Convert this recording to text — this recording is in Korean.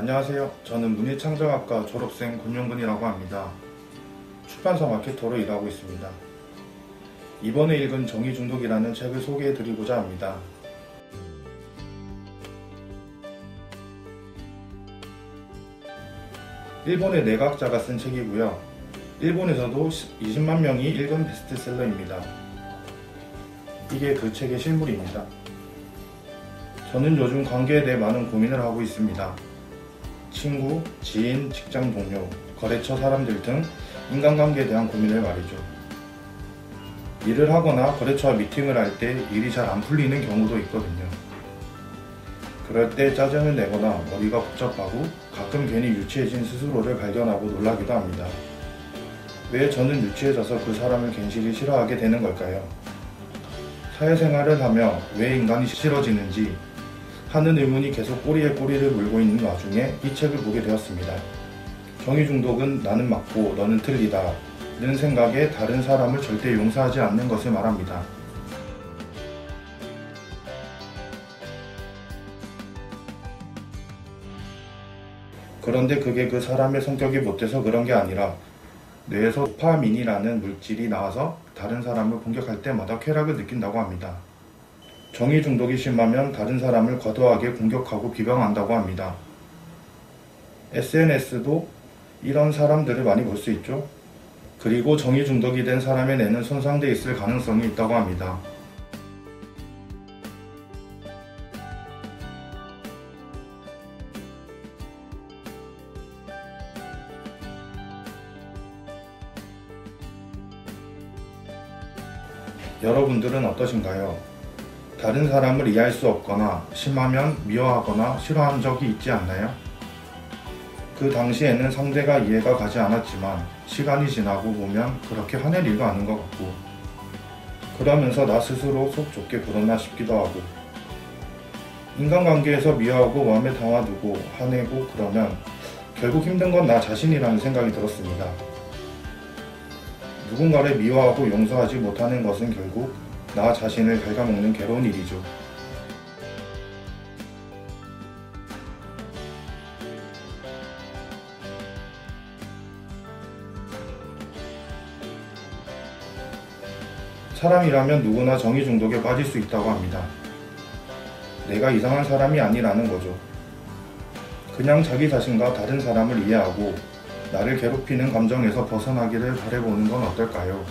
안녕하세요. 저는 문예창작학과 졸업생 권용근이라고 합니다. 출판사 마케터로 일하고 있습니다. 이번에 읽은 정의중독이라는 책을 소개해드리고자 합니다. 일본의 내각자가 쓴 책이고요. 일본에서도 20만 명이 읽은 베스트셀러입니다. 이게 그 책의 실물입니다. 저는 요즘 관계에 대해 많은 고민을 하고 있습니다. 친구, 지인, 직장 동료, 거래처 사람들 등 인간관계에 대한 고민을 말이죠. 일을 하거나 거래처와 미팅을 할 때 일이 잘 안 풀리는 경우도 있거든요. 그럴 때 짜증을 내거나 머리가 복잡하고 가끔 괜히 유치해진 스스로를 발견하고 놀라기도 합니다. 왜 저는 유치해져서 그 사람을 괜시리 싫어하게 되는 걸까요? 사회생활을 하며 왜 인간이 싫어지는지 하는 의문이 계속 꼬리에 꼬리를 물고 있는 와중에 이 책을 보게 되었습니다. 정의중독은 나는 맞고 너는 틀리다 는 생각에 다른 사람을 절대 용서하지 않는 것을 말합니다. 그런데 그게 그 사람의 성격이 못돼서 그런 게 아니라 뇌에서 도파민이라는 물질이 나와서 다른 사람을 공격할 때마다 쾌락을 느낀다고 합니다. 정의중독이 심하면 다른 사람을 과도하게 공격하고 비방한다고 합니다. SNS도 이런 사람들을 많이 볼 수 있죠. 그리고 정의중독이 된 사람의 뇌는 손상돼 있을 가능성이 있다고 합니다. 여러분들은 어떠신가요? 다른 사람을 이해할 수 없거나 심하면 미워하거나 싫어한 적이 있지 않나요? 그 당시에는 상대가 이해가 가지 않았지만 시간이 지나고 보면 그렇게 화낼 일도 아닌 것 같고 그러면서 나 스스로 속 좁게 굴었나 싶기도 하고 인간관계에서 미워하고 마음에 담아두고 화내고 그러면 결국 힘든 건 나 자신이라는 생각이 들었습니다. 누군가를 미워하고 용서하지 못하는 것은 결국 나 자신을 갉아먹는 괴로운 일이죠. 사람이라면 누구나 정의중독에 빠질 수 있다고 합니다. 내가 이상한 사람이 아니라는 거죠. 그냥 자기 자신과 다른 사람을 이해하고 나를 괴롭히는 감정에서 벗어나기를 바라보는 건 어떨까요?